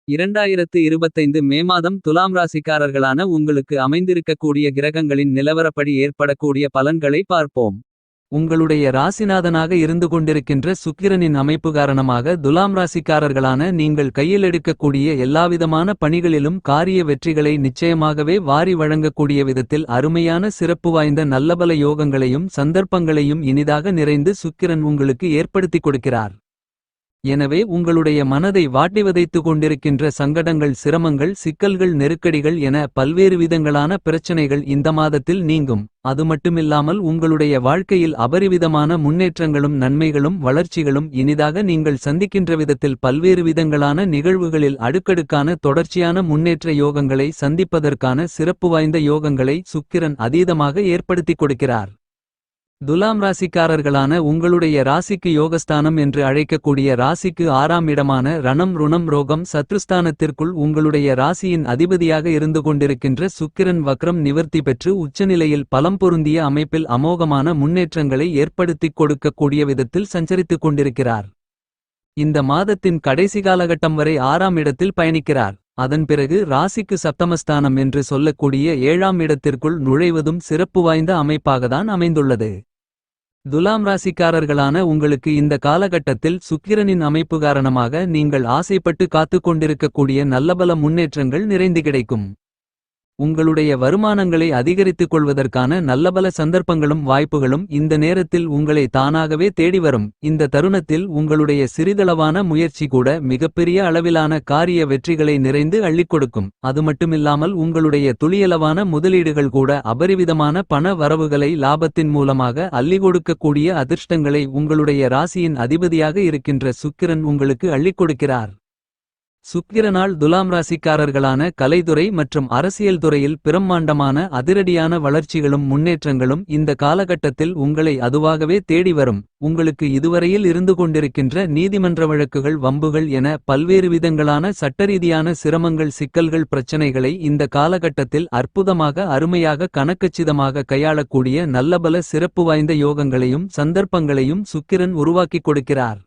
2025 மே மாதம் துலாம் ராசிக்காரர்களான உங்களுக்கு அமைந்திருக்கக்கூடிய கிரகங்களின் நிலவரப்படி ஏற்படக்கூடிய பலன்களை பார்ப்போம். உங்களுடைய ராசிநாதனாக இருந்து கொண்டிருக்கின்ற சுக்கிரனின் அமைப்பு காரணமாக துலாம் ராசிக்காரர்களான நீங்கள் கையில் எடுக்கக்கூடிய எல்லாவிதமான பணிகளிலும் காரிய வெற்றிகளை நிச்சயமாகவே வாரி வழங்கக்கூடிய விதத்தில் அருமையான சிறப்பு வாய்ந்த நல்லபல யோகங்களையும் சந்தர்ப்பங்களையும் இனிதாக நிறைந்து சுக்கிரன் உங்களுக்கு ஏற்படுத்திக் கொடுக்கிறார். எனவே உங்களுடைய மனதை வாட்டி வதைத்துக் கொண்டிருக்கின்ற சங்கடங்கள் சிரமங்கள் சிக்கல்கள் நெருக்கடிகள் என பல்வேறு விதங்களான பிரச்சனைகள் இந்த மாதத்தில் நீங்கும். அது மட்டுமில்லாமல் உங்களுடைய வாழ்க்கையில் அபரிவிதமான முன்னேற்றங்களும் நன்மைகளும் வளர்ச்சிகளும் இனிதாக நீங்கள் சந்திக்கின்ற விதத்தில் பல்வேறு விதங்களான நிகழ்வுகளில் அடுக்கடுக்கான தொடர்ச்சியான முன்னேற்ற யோகங்களை சந்திப்பதற்கான சிறப்பு வாய்ந்த யோகங்களை சுக்கிரன் அதீதமாக ஏற்படுத்திக் கொடுக்கிறார். துலாம் ராசிக்காரர்களான உங்களுடைய ராசிக்கு யோகஸ்தானம் என்று அழைக்கக்கூடிய ராசிக்கு 6ஆம் இடமான ரணம் ருணம் ரோகம் சத்ருஸ்தானத்திற்குள் உங்களுடைய ராசியின் அதிபதியாக இருந்து கொண்டிருக்கின்ற சுக்கிரன் வக்ரம் நிவர்த்தி பெற்று உச்சநிலையில் பலம் பொருந்திய அமைப்பில் அமோகமான முன்னேற்றங்களை ஏற்படுத்திக் கொடுக்கக்கூடிய விதத்தில் சஞ்சரித்துக் கொண்டிருக்கிறார். இந்த மாதத்தின் கடைசி காலகட்டம் வரை 6ஆம் இடத்தில் பயணிக்கிறார். அதன் பிறகு ராசிக்கு சப்தமஸ்தானம் என்று சொல்லக்கூடிய 7ஆம் இடத்திற்குள் நுழைவதும் சிறப்பு வாய்ந்த அமைப்பாகத்தான் அமைந்துள்ளது. துலாம் ராசிக்காரர்களான உங்களுக்கு இந்த காலகட்டத்தில் சுக்கிரனின் அமைப்பு காரணமாக நீங்கள் ஆசைப்பட்டு காத்துக் கொண்டிருக்கக்கூடிய நல்லபல முன்னேற்றங்கள் நிறைந்து கிடைக்கும். உங்களுடைய வருமானங்களை அதிகரித்துக் கொள்வதற்கான நல்லபல சந்தர்ப்பங்களும் வாய்ப்புகளும் இந்த நேரத்தில் உங்களை தானாகவே தேடி வரும். இந்த தருணத்தில் உங்களுடைய சிறிதளவான முயற்சி கூட மிகப்பெரிய அளவிலான காரிய வெற்றிகளை நிறைந்து அள்ளிக் கொடுக்கும். அது மட்டுமில்லாமல் உங்களுடைய துளியளவான முதலீடுகள் கூட அபரிவிதமான பண வரவுகளை லாபத்தின் மூலமாக அள்ளி கொடுக்கக்கூடிய அதிர்ஷ்டங்களை உங்களுடைய ராசியின் அதிபதியாக இருக்கின்ற சுக்கிரன் உங்களுக்கு அள்ளிக் கொடுக்கிறார். சுக்கிரனால் துலாம் ராசிக்காரர்களான கலைத்துறை மற்றும் அரசியல் துறையில் பிரம்மாண்டமான அதிரடியான வளர்ச்சிகளும் முன்னேற்றங்களும் இந்த காலகட்டத்தில் உங்களை அதுவாகவே தேடி வரும். உங்களுக்கு இதுவரையில் இருந்து கொண்டிருக்கின்ற நீதிமன்ற வழக்குகள் வம்புகள் என பல்வேறு விதங்களான சட்டரீதியான சிரமங்கள் சிக்கல்கள் பிரச்சனைகளை இந்த காலகட்டத்தில் அற்புதமாக அருமையாக கணக்கச்சிதமாக கையாளக்கூடிய நல்லபல சிறப்பு வாய்ந்த யோகங்களையும் சந்தர்ப்பங்களையும் சுக்கிரன் உருவாக்கிக் கொடுக்கிறார்.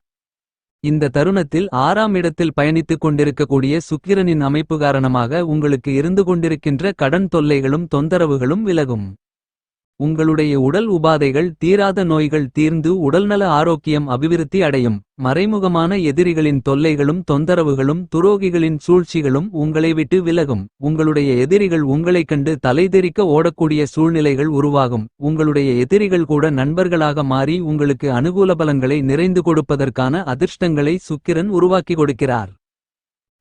இந்த தருணத்தில் 6ஆம் இடத்தில் பயணித்துக் கொண்டிருக்கக்கூடிய சுக்கிரனின் அமைப்பு காரணமாக உங்களுக்கு இருந்து கொண்டிருக்கின்ற கடன் தொல்லைகளும் தொந்தரவுகளும் விலகும். உங்களுடைய உடல் உபாதைகள் தீராத நோய்கள் தீர்ந்து உடல்நல ஆரோக்கியம் அபிவிருத்தி அடையும். மறைமுகமான எதிரிகளின் தொல்லைகளும் தொந்தரவுகளும் துரோகிகளின் சூழ்ச்சிகளும் உங்களை விட்டு விலகும். உங்களுடைய எதிரிகள் உங்களைக் கண்டு தலைதெறிக்க ஓடக்கூடிய சூழ்நிலைகள் உருவாகும். உங்களுடைய எதிரிகள் கூட நண்பர்களாக மாறி உங்களுக்கு அனுகூல பலன்களை நிறைந்து கொடுப்பதற்கான அதிர்ஷ்டங்களை சுக்கிரன் உருவாக்கி கொடுக்கிறார்.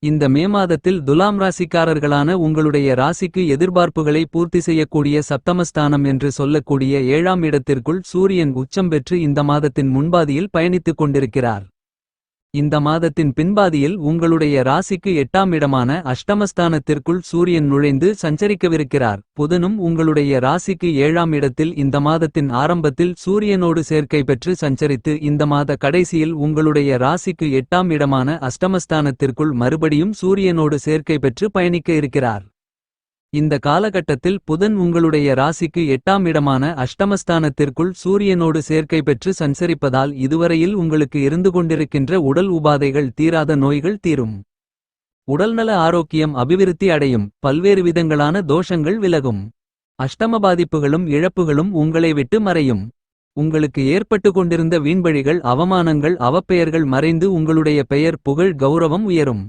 இந்த மே மாதத்தில் துலாம் ராசிக்காரர்களான உங்களுடைய ராசிக்கு எதிர்பார்ப்புகளை பூர்த்தி செய்யக்கூடிய சப்தமஸ்தானம் என்று சொல்லக்கூடிய 7ஆம் இடத்திற்குள் சூரியன் உச்சம் பெற்று இந்த மாதத்தின் முன்பாதியில் பயணித்துக் கொண்டிருக்கிறார். இந்த மாதத்தின் பின்பாதியில் உங்களுடைய ராசிக்கு 8ஆம் இடமான அஷ்டமஸ்தானத்திற்குள் சூரியன் நுழைந்து சஞ்சரிக்கவிருக்கிறார். புதனும் உங்களுடைய ராசிக்கு 7ஆம் இடத்தில் இந்த மாதத்தின் ஆரம்பத்தில் சூரியனோடு சேர்க்கை பெற்று சஞ்சரித்து இந்த மாத கடைசியில் உங்களுடைய ராசிக்கு 8ஆம் இடமான அஷ்டமஸ்தானத்திற்குள் மறுபடியும் சூரியனோடு சேர்க்கை பெற்று பயணிக்க இருக்கிறார். இந்த காலகட்டத்தில் புதன் உங்களுடைய ராசிக்கு 8ஆம் இடமான அஷ்டமஸ்தானத்திற்குள் சூரியனோடு சேர்க்கை பெற்று சஞ்சரிப்பதால் இதுவரையில் உங்களுக்கு இருந்து கொண்டிருக்கின்ற உடல் உபாதைகள் தீராத நோய்கள் தீரும். உடல்நல ஆரோக்கியம் அபிவிருத்தி அடையும். பல்வேறு விதங்களான தோஷங்கள் விலகும். அஷ்டம பாதிப்புகளும் இழப்புகளும் உங்களை விட்டு மறையும். உங்களுக்கு ஏற்பட்டு கொண்டிருந்த வீண்வழிகள் அவமானங்கள் அவப்பெயர்கள் மறைந்து உங்களுடைய பெயர் புகழ் கௌரவம் உயரும்.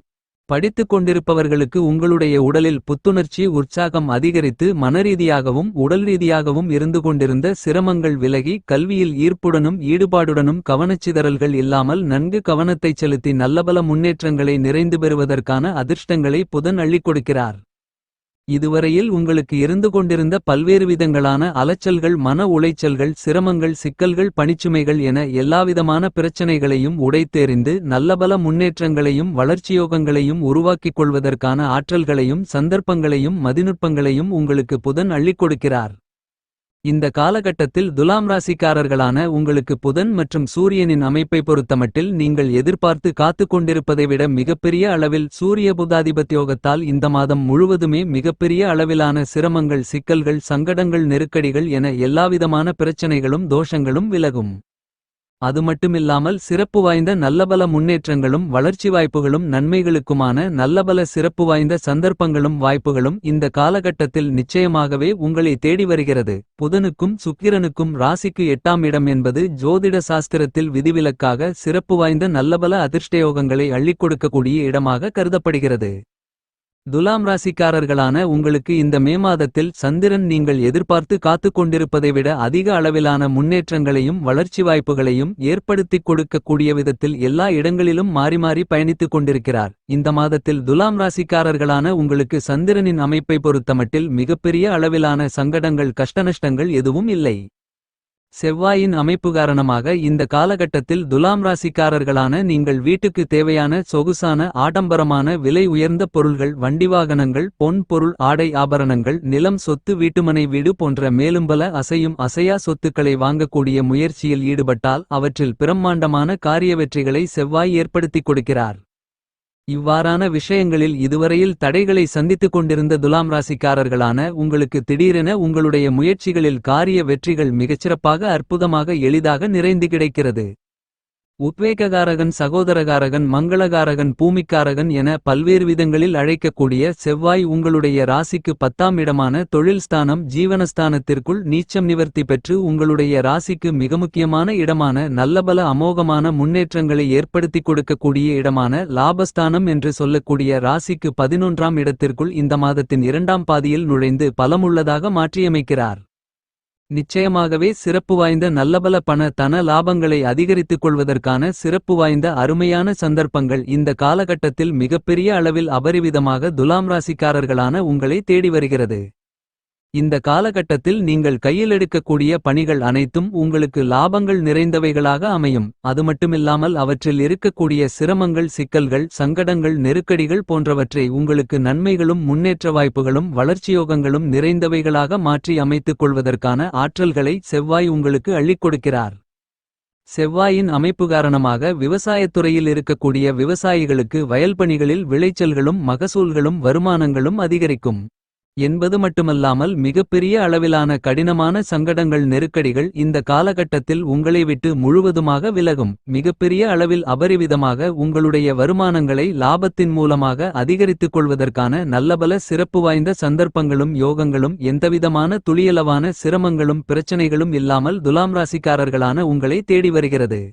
படித்துக் கொண்டிருப்பவர்களுக்கு உங்களுடைய உடலில் புத்துணர்ச்சி உற்சாகம் அதிகரித்து மனரீதியாகவும் உடல் ரீதியாகவும் இருந்து கொண்டிருந்த சிரமங்கள் விலகி கல்வியில் ஈர்ப்புடனும் ஈடுபாடுடனும் கவனச்சிதறல்கள் இல்லாமல் நன்கு கவனத்தைச் செலுத்தி நல்லபல முன்னேற்றங்களை நிறைந்து பெறுவதற்கான அதிர்ஷ்டங்களை புதன் அள்ளிக் கொடுக்கிறார். இதுவரையில் உங்களுக்கு இருந்து கொண்டிருந்த பல்வேறு விதங்களான அலைச்சல்கள் மன உளைச்சல்கள் சிரமங்கள் சிக்கல்கள் பணிச்சுமைகள் என எல்லாவிதமான பிரச்சனைகளையும் உடைத்தெறிந்து நல்லபல முன்னேற்றங்களையும் வளர்ச்சியோகங்களையும் உருவாக்கிக் கொள்வதற்கான ஆற்றல்களையும் சந்தர்ப்பங்களையும் மதிநுட்பங்களையும் உங்களுக்கு புதன் அள்ளிக் கொடுக்கிறார். இந்த காலகட்டத்தில் துலாம் ராசிக்காரர்களான உங்களுக்கு புதன் மற்றும் சூரியனின் அமைப்பை பொறுத்தமட்டில் நீங்கள் எதிர்பார்த்து காத்துக் கொண்டிருப்பதை விட மிகப்பெரிய அளவில் சூரிய புதாதிபத்தியோகத்தால் இந்த மாதம் முழுவதுமே மிகப்பெரிய அளவிலான சிரமங்கள் சிக்கல்கள் சங்கடங்கள் நெருக்கடிகள் என எல்லாவிதமான பிரச்சனைகளும் தோஷங்களும் விலகும். அது மட்டுமில்லாமல் சிறப்பு வாய்ந்த நல்லபல முன்னேற்றங்களும் வளர்ச்சி வாய்ப்புகளும் நன்மைகளுக்குமான நல்லபல சிறப்பு வாய்ந்த சந்தர்ப்பங்களும் வாய்ப்புகளும் இந்த காலகட்டத்தில் நிச்சயமாகவே உங்களை தேடி வருகிறது. புதனுக்கும் சுக்கிரனுக்கும் ராசிக்கு 8ஆம் இடம் என்பது ஜோதிட சாஸ்திரத்தில் விதிவிலக்காக சிறப்பு வாய்ந்த நல்லபல அதிர்ஷ்டயோகங்களை அள்ளிக் கொடுக்கக்கூடிய இடமாக கருதப்படுகிறது. துலாம் ராசிக்காரர்களான உங்களுக்கு இந்த மே மாதத்தில் சந்திரன் நீங்கள் எதிர்பார்த்து காத்துக் கொண்டிருப்பதை விட அதிக அளவிலான முன்னேற்றங்களையும் வளர்ச்சி வாய்ப்புகளையும் ஏற்படுத்திக் கொடுக்கக்கூடிய விதத்தில் எல்லா இடங்களிலும் மாறி மாறி பயணித்துக் கொண்டிருக்கிறார். இந்த மாதத்தில் துலாம் ராசிக்காரர்களான உங்களுக்கு சந்திரனின் அமைப்பை பொறுத்தமட்டில் மிகப்பெரிய அளவிலான சங்கடங்கள் கஷ்டநஷ்டங்கள் எதுவும் இல்லை. செவ்வாயின் அமைப்பு காரணமாக இந்த காலகட்டத்தில் துலாம் ராசிக்காரர்களான நீங்கள் வீட்டுக்கு தேவையான சொகுசான ஆடம்பரமான விலை உயர்ந்த பொருள்கள் வண்டிவாகனங்கள் பொன் பொருள் ஆடை ஆபரணங்கள் நிலம் சொத்து வீட்டுமனை வீடு போன்ற மேலும் பல அசையும் அசையா சொத்துக்களை வாங்கக்கூடிய முயற்சியில் ஈடுபட்டால் அவற்றில் பிரம்மாண்டமான காரிய வெற்றிகளை செவ்வாய் ஏற்படுத்திக் கொடுக்கிறார். இவ்வாறான விஷயங்களில் இதுவரையில் தடைகளை சந்தித்துக் கொண்டிருந்த துலாம் ராசிக்காரர்களான உங்களுக்கு திடீரென உங்களுடைய முயற்சிகளில் காரிய வெற்றிகள் மிகச்சிறப்பாக அற்புதமாக எளிதாக நிறைந்து கிடைக்கிறது. உத்வேககாரகன் சகோதரகாரகன் மங்களகாரகன் பூமிக்காரகன் என பல்வேறு விதங்களில் அழைக்கக்கூடிய செவ்வாய் உங்களுடைய ராசிக்கு 10ஆம் இடமான தொழில் ஸ்தானம் ஜீவனஸ்தானத்திற்குள் நீச்சம் நிவர்த்தி பெற்று உங்களுடைய ராசிக்கு மிக முக்கியமான இடமான நல்லபல அமோகமான முன்னேற்றங்களை ஏற்படுத்திக் கொடுக்கக்கூடிய இடமான லாபஸ்தானம் என்று சொல்லக்கூடிய ராசிக்கு 11ஆம் இடத்திற்குள் இந்த மாதத்தின் 2ஆம் பாதியில் நுழைந்து பலமுள்ளதாக மாற்றியமைக்கிறார். நிச்சயமாகவே சிறப்பு வாய்ந்த நல்லபல பண தன லாபங்களை அதிகரித்துக் கொள்வதற்கான சிறப்பு வாய்ந்த அருமையான சந்தர்ப்பங்கள் இந்த காலகட்டத்தில் மிகப்பெரிய அளவில் அபரிவிதமாக துலாம் ராசிக்காரர்களான உங்களை தேடி வருகிறது. இந்த காலகட்டத்தில் நீங்கள் கையில் எடுக்கக்கூடிய பணிகள் அனைத்தும் உங்களுக்கு லாபங்கள் நிறைந்தவைகளாக அமையும். அது மட்டுமில்லாமல் அவற்றில் இருக்கக்கூடிய சிரமங்கள் சிக்கல்கள் சங்கடங்கள் நெருக்கடிகள் போன்றவற்றை உங்களுக்கு நன்மைகளும் முன்னேற்ற வாய்ப்புகளும் வளர்ச்சியோகங்களும் நிறைந்தவைகளாக மாற்றி அமைத்துக் கொள்வதற்கான ஆற்றல்களை செவ்வாய் உங்களுக்கு அள்ளிக் கொடுக்கிறார். செவ்வாயின் அமைப்பு காரணமாக விவசாயத்துறையில் இருக்கக்கூடிய விவசாயிகளுக்கு வயல்பணிகளில் விளைச்சல்களும் மகசூல்களும் வருமானங்களும் அதிகரிக்கும் என்பது மட்டுமல்லாமல் மிகப்பெரிய அளவிலான கடினமான சங்கடங்கள் நெருக்கடிகள் இந்த காலகட்டத்தில் உங்களை விட்டு முழுவதுமாக விலகும். மிகப்பெரிய அளவில் அபரிவிதமாக உங்களுடைய வருமானங்களை லாபத்தின் மூலமாக அதிகரித்துக் கொள்வதற்கான நல்லபல சிறப்பு வாய்ந்த சந்தர்ப்பங்களும் யோகங்களும் எந்தவிதமான துளியளவான சிரமங்களும் பிரச்சனைகளும் இல்லாமல் துலாம் ராசிக்காரர்களான உங்களை தேடி வருகிறது.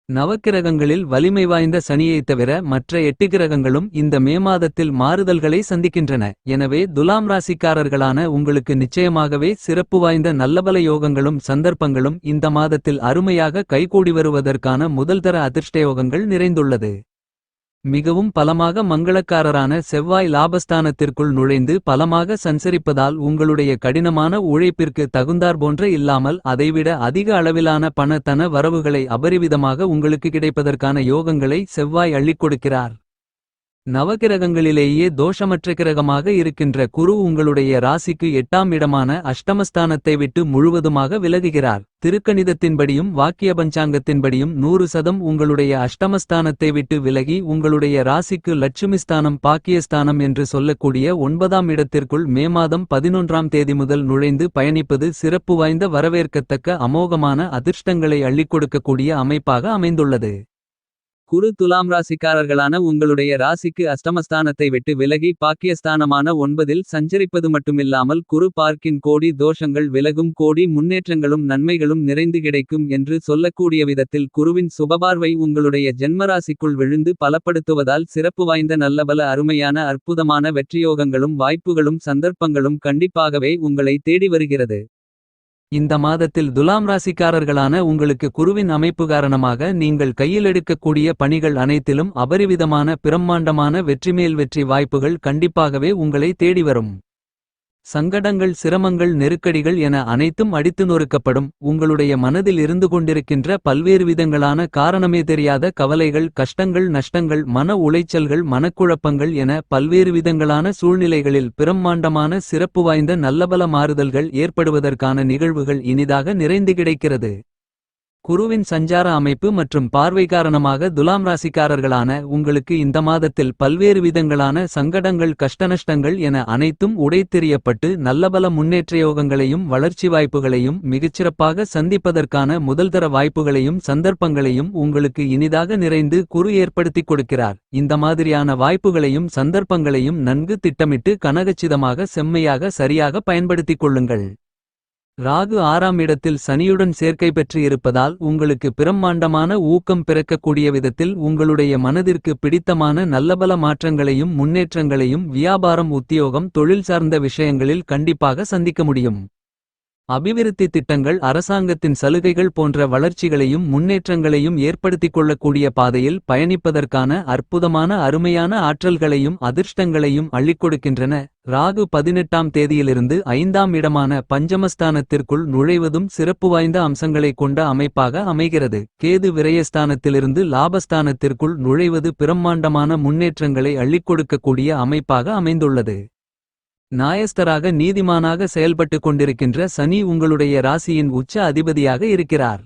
நவக்கிரகங்களில் வலிமை வாய்ந்த சனியைத் தவிர மற்ற 8 கிரகங்களும் இந்த மே மாதத்தில் மாறுதல்களை சந்திக்கின்றன. எனவே துலாம் ராசிக்காரர்களான உங்களுக்கு நிச்சயமாகவே சிறப்பு வாய்ந்த நல்லபல யோகங்களும் சந்தர்ப்பங்களும் இந்த மாதத்தில் அருமையாக கைகூடி வருவதற்கான முதல்தர அதிர்ஷ்டயோகங்கள் நிறைந்துள்ளது. மிகவும் பலமாக மங்களக்காரரான செவ்வாய் லாபஸ்தானத்திற்குள் நுழைந்து பலமாக சஞ்சரிப்பதால் உங்களுடைய கடினமான உழைப்பிற்கு தகுந்தாற்போன்ற இல்லாமல் அதைவிட அதிக அளவிலான பண தன வரவுகளை அபரிவிதமாக உங்களுக்கு கிடைப்பதற்கான யோகங்களை செவ்வாய் அள்ளிக் கொடுக்கிறார். நவகிரகங்களிலேயே தோஷமற்ற கிரகமாக இருக்கின்ற குரு உங்களுடைய ராசிக்கு 8ஆம் இடமான அஷ்டமஸ்தானத்தை விட்டு முழுவதுமாக விலகுகிறார். திருக்கணிதத்தின்படியும் வாக்கிய பஞ்சாங்கத்தின்படியும் 100% உங்களுடைய அஷ்டமஸ்தானத்தை விட்டு விலகி உங்களுடைய ராசிக்கு லட்சுமிஸ்தானம் பாக்கியஸ்தானம் என்று சொல்லக்கூடிய 9ஆம் இடத்திற்குள் மே மாதம் 11ஆம் தேதி முதல் நுழைந்து பயணிப்பது சிறப்பு வாய்ந்த வரவேற்கத்தக்க அமோகமான அதிர்ஷ்டங்களை அள்ளிக் கொடுக்கக்கூடிய அமைப்பாக அமைந்துள்ளது. குரு துலாம் ராசிக்காரர்களான உங்களுடைய ராசிக்கு அஷ்டமஸ்தானத்தை விட்டு விலகி பாக்கியஸ்தானமான 9இல் சஞ்சரிப்பது மட்டுமில்லாமல் குரு பார்க்கின் கோடி தோஷங்கள் விலகும் கோடி முன்னேற்றங்களும் நன்மைகளும் நிறைந்து கிடைக்கும் என்று சொல்லக்கூடிய விதத்தில் குருவின் சுபபார்வை உங்களுடைய ஜென்மராசிக்குள் விழுந்து பலப்படுத்துவதால் சிறப்பு வாய்ந்த நல்லபல அருமையான அற்புதமான வெற்றியோகங்களும் வாய்ப்புகளும் சந்தர்ப்பங்களும் கண்டிப்பாகவே உங்களை தேடி வருகிறது. இந்த மாதத்தில் துலாம் ராசிக்காரர்களான உங்களுக்கு குருவின் அமைப்பு காரணமாக நீங்கள் கையில் எடுக்கக்கூடிய பணிகள் அனைத்திலும் அபரிவிதமான பிரம்மாண்டமான வெற்றிமேல் வெற்றி வாய்ப்புகள் கண்டிப்பாகவே உங்களை தேடி வரும். சங்கடங்கள் சிரமங்கள் நெருக்கடிகள் என அனைத்தும் அடித்து நொறுக்கப்படும். உங்களுடைய மனதில் இருந்து கொண்டிருக்கின்ற பல்வேறு விதங்களான காரணமே தெரியாத கவலைகள் கஷ்டங்கள் நஷ்டங்கள் மன உளைச்சல்கள் மனக்குழப்பங்கள் என பல்வேறு விதங்களான சூழ்நிலைகளில் பிரம்மாண்டமான சிறப்பு வாய்ந்த நல்லபல மாறுதல்கள் ஏற்படுவதற்கான நிகழ்வுகள் இனிதாக நிறைந்து கிடைக்கிறது. குருவின் சஞ்சார அமைப்பு மற்றும் பார்வை காரணமாக துலாம் ராசிக்காரர்களான உங்களுக்கு இந்த மாதத்தில் பல்வேறு விதங்களான சங்கடங்கள் கஷ்டநஷ்டங்கள் என அனைத்தும் உடைத்தெறியப்பட்டு நல்லபல முன்னேற்ற யோகங்களையும் வளர்ச்சி வாய்ப்புகளையும் மிகச்சிறப்பாக சந்திப்பதற்கான முதல்தர வாய்ப்புகளையும் சந்தர்ப்பங்களையும் உங்களுக்கு இனிதாக நிறைந்து குரு ஏற்படுத்திக் கொடுக்கிறார். இந்த மாதிரியான வாய்ப்புகளையும் சந்தர்ப்பங்களையும் நன்கு திட்டமிட்டு கனகச்சிதமாக செம்மையாக சரியாக பயன்படுத்திக் கொள்ளுங்கள். ராகு 6ஆம் இடத்தில் சனியுடன் சேர்க்கை பெற்று இருப்பதால் உங்களுக்கு பிரம்மாண்டமான ஊக்கம் பிறக்கக்கூடிய விதத்தில் உங்களுடைய மனதிற்கு பிடித்தமான நல்லபல மாற்றங்களையும் முன்னேற்றங்களையும் வியாபாரம் உத்தியோகம் தொழில் சார்ந்த விஷயங்களில் கண்டிப்பாக சந்திக்க முடியும். அபிவிருத்தி திட்டங்கள் அரசாங்கத்தின் சலுகைகள் போன்ற வளர்ச்சிகளையும் முன்னேற்றங்களையும் ஏற்படுத்திக் கொள்ளக்கூடிய பாதையில் பயணிப்பதற்கான அற்புதமான அருமையான ஆற்றல்களையும் அதிர்ஷ்டங்களையும் அள்ளிக்கொடுக்கின்றன. ராகு 18ஆம் தேதியிலிருந்து 5ஆம் இடமான பஞ்சமஸ்தானத்திற்குள் நுழைவதும் சிறப்பு வாய்ந்த அம்சங்களை கொண்ட அமைப்பாக அமைகிறது. கேது விரயஸ்தானத்திலிருந்து லாபஸ்தானத்திற்குள் நுழைவது பிரம்மாண்டமான முன்னேற்றங்களை அள்ளிக்கொடுக்கக்கூடிய அமைப்பாக அமைந்துள்ளது. நாயஸ்தராக நீதிமானாக செயல்பட்டு கொண்டிருக்கின்ற சனி உங்களுடைய ராசியின் உச்ச அதிபதியாக இருக்கிறார்.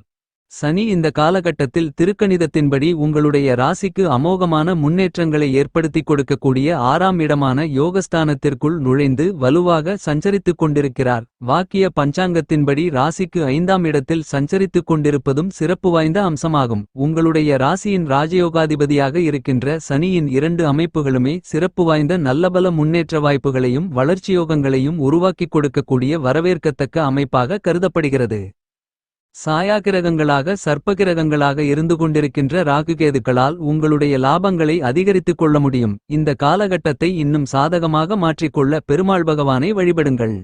சனி இந்த காலகட்டத்தில் திருக்கணிதத்தின்படி உங்களுடைய ராசிக்கு அமோகமான முன்னேற்றங்களை ஏற்படுத்திக் கொடுக்கக்கூடிய 6ஆம் இடமான யோகஸ்தானத்திற்குள் நுழைந்து வலுவாக சஞ்சரித்துக் கொண்டிருக்கிறார். வாக்கிய பஞ்சாங்கத்தின்படி ராசிக்கு 5ஆம் இடத்தில் சஞ்சரித்துக் கொண்டிருப்பதும் சிறப்பு வாய்ந்த அம்சமாகும். உங்களுடைய ராசியின் ராஜயோகாதிபதியாக இருக்கின்ற சனியின் 2 அமைப்புகளுமே சிறப்பு வாய்ந்த நல்லபல முன்னேற்ற வாய்ப்புகளையும் வளர்ச்சியோகங்களையும் உருவாக்கிக் கொடுக்கக்கூடிய வரவேற்கத்தக்க அமைப்பாக கருதப்படுகிறது. சாயாகிரகங்களாக சர்ப்பகிரகங்களாக இருந்து கொண்டிருக்கின்ற ராகுகேதுக்களால் உங்களுடைய லாபங்களை அதிகரித்துக் கொள்ள முடியும். இந்த காலகட்டத்தை இன்னும் சாதகமாக மாற்றிக்கொள்ள பெருமாள் பகவானை வழிபடுங்கள்.